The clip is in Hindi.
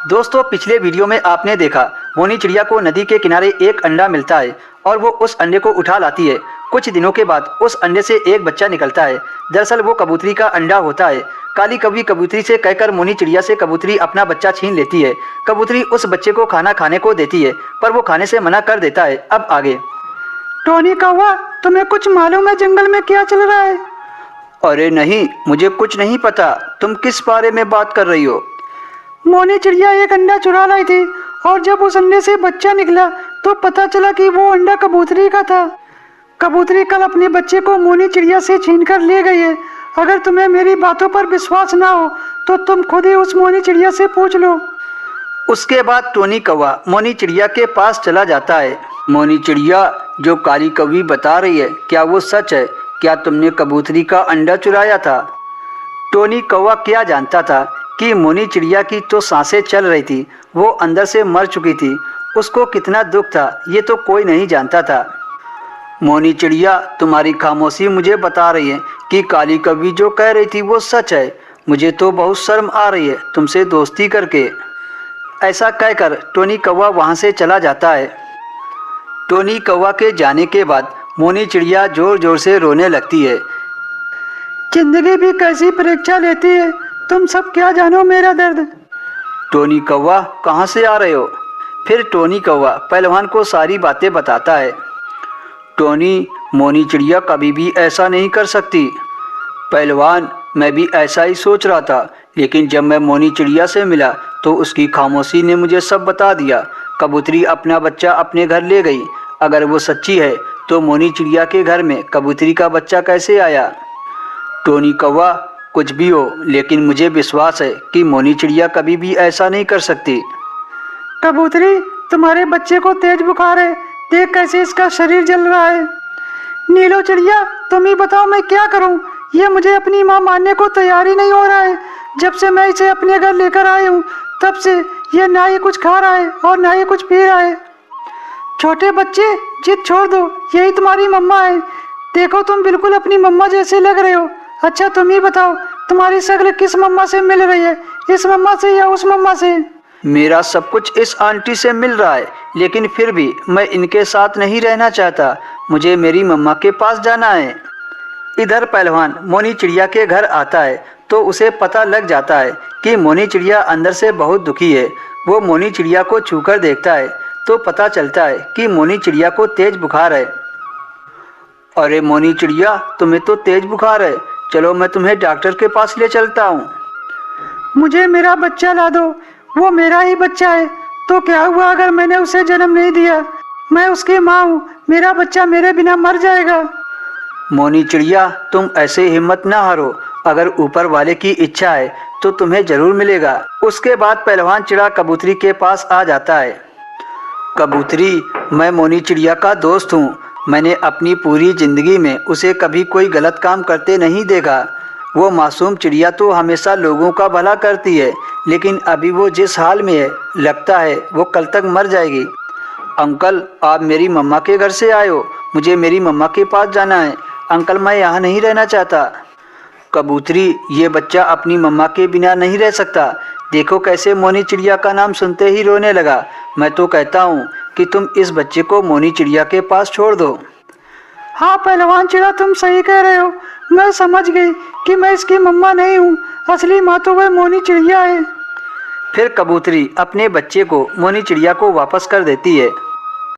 दोस्तों, पिछले वीडियो में आपने देखा मोनी चिड़िया को नदी के किनारे एक अंडा मिलता है और वो उस अंडे को उठा लाती है। कुछ दिनों के बाद उस अंडे से एक बच्चा निकलता है। दरअसल वो कबूतरी का अंडा होता है। काली कौवी कबूतरी से कहकर मोनी चिड़िया से कबूतरी अपना बच्चा छीन लेती है। कबूतरी उस बच्चे को खाना खाने को देती है पर वो खाने से मना कर देता है। अब आगे। टोनी कौवा, तुम्हें कुछ मालूम है जंगल में क्या चल रहा है? अरे नहीं, मुझे कुछ नहीं पता। तुम किस बारे में बात कर रही हो? मोनी चिड़िया एक अंडा चुरा लाई थी और जब उस अंडे से बच्चा निकला तो पता चला कि वो अंडा कबूतरी का था। कबूतरी कल अपने बच्चे को मोनी चिड़िया से छीन कर ले गई है। अगर तुम्हें मेरी बातों पर विश्वास ना हो तो तुम खुद ही उस मोनी चिड़िया से पूछ लो। उसके बाद टोनी कौवा मोनी चिड़िया के पास चला जाता है। मोनी चिड़िया, जो काली कौवी बता रही है, क्या वो सच है? क्या तुमने कबूतरी का अंडा चुराया था? टोनी कौवा क्या जानता था कि मोनी चिड़िया की तो सांसें चल रही थी, वो अंदर से मर चुकी थी। उसको कितना दुख था ये तो कोई नहीं जानता था। मोनी चिड़िया, तुम्हारी खामोशी मुझे बता रही है कि काली कौवी जो कह रही थी वो सच है। मुझे तो बहुत शर्म आ रही है तुमसे दोस्ती करके। ऐसा कहकर टोनी कौवा वहाँ से चला जाता है। टोनी कौवा के जाने के बाद मोनी चिड़िया जोर जोर से रोने लगती है। जिंदगी भी कैसी परीक्षा लेती है, तुम सब क्या जानो मेरा दर्द। टोनी कौवा, कहाँ से आ रहे हो? फिर टोनी कौवा पहलवान को सारी बातें बताता है। टोनी, मोनी चिड़िया कभी भी ऐसा नहीं कर सकती। पहलवान, मैं भी ऐसा ही सोच रहा था, लेकिन जब मैं मोनी चिड़िया से मिला तो उसकी खामोशी ने मुझे सब बता दिया। कबूतरी अपना बच्चा अपने घर ले गई। अगर वो सच्ची है तो मोनी चिड़िया के घर में कबूतरी का बच्चा कैसे आया? टोनी कौवा, कुछ भी हो, लेकिन मुझे विश्वास है कि मोनी चिड़िया कभी भी ऐसा नहीं कर सकती। कबूतरी, तुम्हारे बच्चे को तेज बुखार है, देख कैसे इसका शरीर जल रहा है। नीलो चिड़िया, तुम ही बताओ मैं क्या करूं? ये मुझे अपनी मां मानने को तैयार ही नहीं हो रहा है। जब से मैं इसे अपने घर लेकर आई हूँ तब से ये ना ही कुछ खा रहा है और ना ही कुछ पी रहा है। छोटे बच्चे, जिद छोड़ दो, यही तुम्हारी मम्मा है। देखो, तुम बिल्कुल अपनी मम्मा जैसे लग रहे हो। अच्छा, तुम ही बताओ, तुम्हारी शक्ल किस मम्मा से मिल रही है, इस मम्मा से या उस मम्मा से? मेरा सब कुछ इस आंटी से मिल रहा है, लेकिन फिर भी मैं इनके साथ नहीं रहना चाहता। मुझे मेरी मम्मा के पास जाना है। इधर पहलवान मोनी चिड़िया के घर आता है तो उसे पता लग जाता है कि मोनी चिड़िया अंदर से बहुत दुखी है। वो मोनी चिड़िया को छूकर देखता है तो पता चलता है कि मोनी चिड़िया को तेज बुखार है। अरे मोनी चिड़िया, तुम्हें तो तेज बुखार है। चलो, मैं तुम्हें डॉक्टर के पास ले चलता हूँ। मुझे मेरा बच्चा ला दो, वो मेरा ही बच्चा है। तो क्या हुआ अगर मैंने उसे जन्म नहीं दिया? मैं उसकी माँ हूँ, मेरा बच्चा मेरे बिना मर जाएगा। मोनी चिड़िया, तुम ऐसे हिम्मत ना हारो। अगर ऊपर वाले की इच्छा है तो तुम्हें जरूर मिलेगा। उसके बाद पहलवान चिड़ा कबूतरी के पास आ जाता है। कबूतरी, मैं मोनी चिड़िया का दोस्त हूँ। मैंने अपनी पूरी ज़िंदगी में उसे कभी कोई गलत काम करते नहीं देखा। वो मासूम चिड़िया तो हमेशा लोगों का भला करती है, लेकिन अभी वो जिस हाल में है लगता है वो कल तक मर जाएगी। अंकल, आप मेरी मम्मा के घर से आए हो। मुझे मेरी मम्मा के पास जाना है। अंकल, मैं यहाँ नहीं रहना चाहता। कबूतरी, ये बच्चा अपनी मम्मा के बिना नहीं रह सकता। देखो कैसे मोनी चिड़िया का नाम सुनते ही रोने लगा। मैं तो कहता हूँ कि तुम इस बच्चे को मोनी चिड़िया के पास छोड़ दो। हाँ पहलवान चिड़ा, तुम सही कह रहे हो। मैं समझ गई कि मैं इसकी मम्मा नहीं हूँ, असली माँ तो वह मोनी चिड़िया है। फिर कबूतरी अपने बच्चे को मोनी चिड़िया को वापस कर देती है।